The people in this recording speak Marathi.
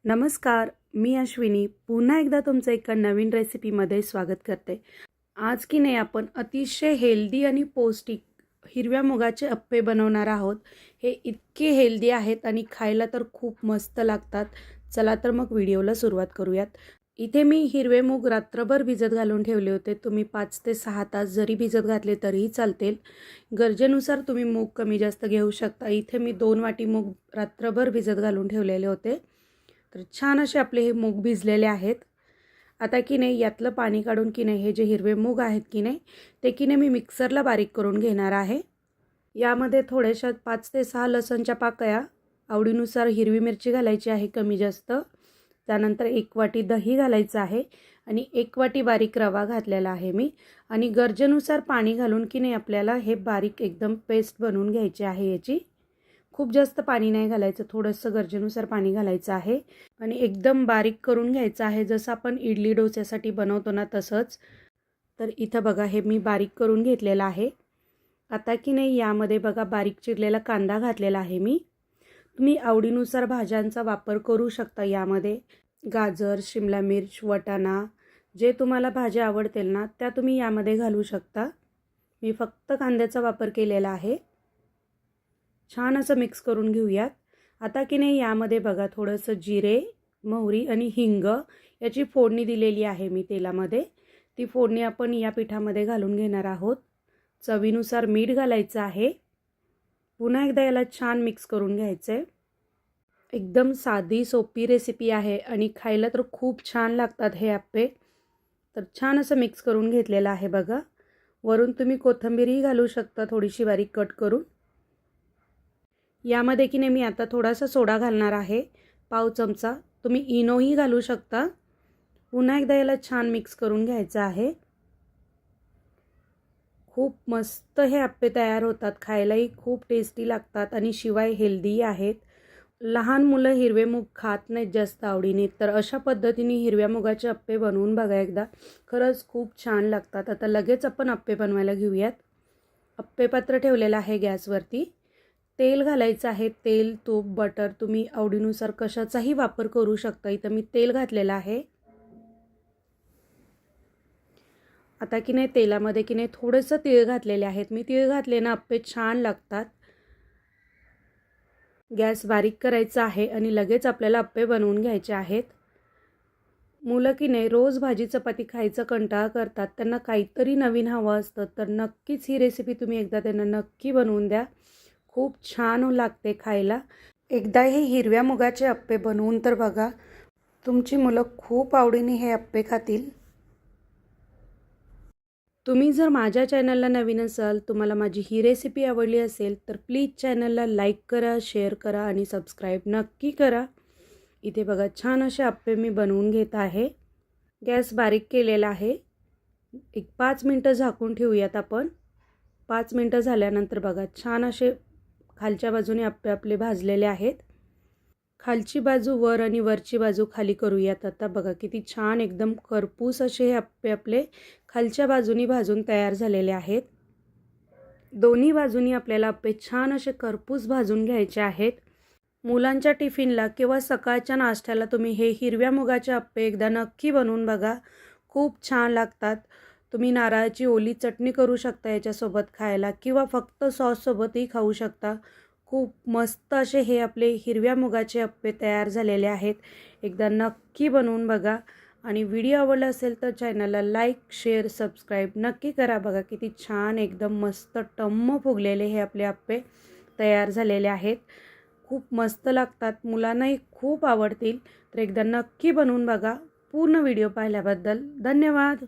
नमस्कार, मी अश्विनी पुन्हा एकदा तुमचं एका नवीन रेसिपीमध्ये स्वागत करते। आज की नाही आपण अतिशय हेल्दी आणि पौष्टिक हिरव्या मुगाचे अप्पे बनवणार आहोत। हे इतके हेल्दी आहेत आणि खायला तर खूप मस्त लागतात। चला तर मग व्हिडिओला सुरुवात करूयात। इथे मी हिरवे मूग रात्रभर भिजत घालून ठेवले होते। तुम्ही 5 ते 6 तास जरी भिजत घातले तरीही चालतील। गरजेनुसार तुम्ही मूग कमी जास्त घेऊ शकता। इथे मी 2 वाटी मूग रात्रभर भिजत घालून ठेवलेले होते। तर छान असे आपले हे मूग भिजलेले आहेत। आता की नाही यातलं पाणी काढून की नाही हे जे हिरवे मूग आहेत की नाही ते की नाही मी मिक्सरला बारीक करून घेणार आहे। यामध्ये थोड्याशा 5 ते 6 लसणच्या पाकळ्या, आवडीनुसार हिरवी मिरची घालायची आहे कमी जास्त, त्यानंतर 1 वाटी दही घालायचं आहे आणि 1 वाटी बारीक रवा घातलेला आहे मी। आणि गरजेनुसार पाणी घालून की नाही आपल्याला हे बारीक एकदम पेस्ट बनवून घ्यायची आहे। याची खूप जास्त पाणी नाही घालायचं, थोडंसं गरजेनुसार पाणी घालायचं आहे आणि एकदम बारीक करून घ्यायचं आहे, जसं आपण इडली डोस्यासाठी बनवतो ना तसंच। तर इथं बघा हे मी बारीक करून घेतलेलं आहे। आता की नाही यामध्ये बघा बारीक चिरलेला कांदा घातलेला आहे मी। तुम्ही आवडीनुसार भाज्यांचा वापर करू शकता यामध्ये, गाजर, शिमला मिर्च, वाटाणा, जे तुम्हाला भाज्या आवडतील ना त्या तुम्ही यामध्ये घालू शकता। मी फक्त कांद्याचा वापर केलेला आहे। छान असं मिक्स करून घेऊयात। आता की नाही यामध्ये बघा थोडंसं जिरे, मोहरी आणि हिंग याची फोडणी दिलेली आहे मी तेलामध्ये। ती फोडणी आपण या पिठामध्ये घालून घेणार आहोत। चवीनुसार मीठ घालायचं आहे। पुन्हा एकदा याला छान मिक्स करून घ्यायचं आहे। एकदम साधी सोपी रेसिपी आहे आणि खायला तर खूप छान लागतात हे अप्पे। तर छान असं मिक्स करून घेतलेलं आहे बघा। वरून तुम्ही कोथिंबीरही घालू शकता थोडीशी बारीक कट करून। यामध्ये की नाही मी आता थोडासा सोडा घालणार आहे, पाव चमचा। तुम्ही इनोही घालू शकता। पुन्हा एकदा याला छान मिक्स करून घ्यायचं आहे। खूप मस्त हे अप्पे तयार होतात, खायलाही खूप टेस्टी लागतात आणि शिवाय हेल्दी आहेत। लहान मुलं हिरवे मूग खात नाहीत जास्त आवडीने, तर अशा पद्धतीने हिरव्या मुगाचे अप्पे बनवून बघा एकदा, खरंच खूप छान लागतात। आता लगेच आपण अप्पे बनवायला घेऊयात। अप्पे पात्र ठेवलेलं आहे गॅसवरती। तेल घालायचं आहे, तेल, तूप, बटर तुम्ही आवडीनुसार कशाचाही वापर करू शकता। इथं मी तेल घातलेलं आहे। आता की नाही तेलामध्ये की नाही थोडंसं तीळ घातलेले आहेत मी। तीळ घातले ना अप्पे छान लागतात। गॅस बारीक करायचा आहे आणि लगेच आपल्याला अप्पे बनवून घ्यायचे आहेत। मुलं की नाही रोज भाजी चपाती खायचं कंटाळा करतात, त्यांना काहीतरी नवीन हवं असतं, तर नक्कीच ही रेसिपी तुम्ही एकदा त्यांना नक्की बनवून द्या। खूप छान लागते खायला। एकदा हे हिरव्या मुगाचे अप्पे बनवून तर बघा, तुमची मुलं खूप आवडीने हे अप्पे खातील। तुम्ही जर माझ्या चॅनलला नवीन असाल, तुम्हाला माझी ही रेसिपी आवडली असेल तर प्लीज चॅनलला लाईक करा, शेअर करा आणि सबस्क्राईब नक्की करा। इथे बघा छान असे अप्पे मी बनवून घेत आहे। गॅस बारीक केलेला आहे। एक 5 मिनटं झाकून ठेवूयात आपण। 5 मिनटं झाल्यानंतर बघा छान असे खालच्या बाजूने अप्पे आपले भाजलेले आहेत। खालची बाजू वर आणि वरची बाजू खाली करूयात। आता बघा किती छान एकदम करपूस असे हे अप्पे आपले खालच्या बाजूनी भाजून तयार झालेले आहेत। दोन्ही बाजूनी आपल्याला अप्पे छान असे करपूस भाजून घ्यायचे आहेत। मुलांच्या टिफिनला किंवा सकाळच्या नाश्त्याला तुम्ही हे हिरव्या मुगाचे अप्पे एकदा नक्की बनवून बघा, खूप छान लागतात। तुम्ही नारळाची ओली चटणी करू शकता याच्यासोबत खायला किंवा फक्त सॉससोबतही खाऊ शकता। खूप मस्त असे हे आपले हिरव्या मुगाचे अप्पे तयार झालेले आहेत। एकदा नक्की बनवून बघा आणि व्हिडिओ आवडला असेल तर चॅनलला लाईक, शेअर, सबस्क्राईब नक्की करा। बघा किती छान एकदम मस्त टम्म फुगलेले हे आपले अप्पे तयार झालेले आहेत। खूप मस्त लागतात, मुलांनाही खूप आवडतील। तर एकदा नक्की बनवून बघा। पूर्ण व्हिडिओ पाहिल्याबद्दल धन्यवाद।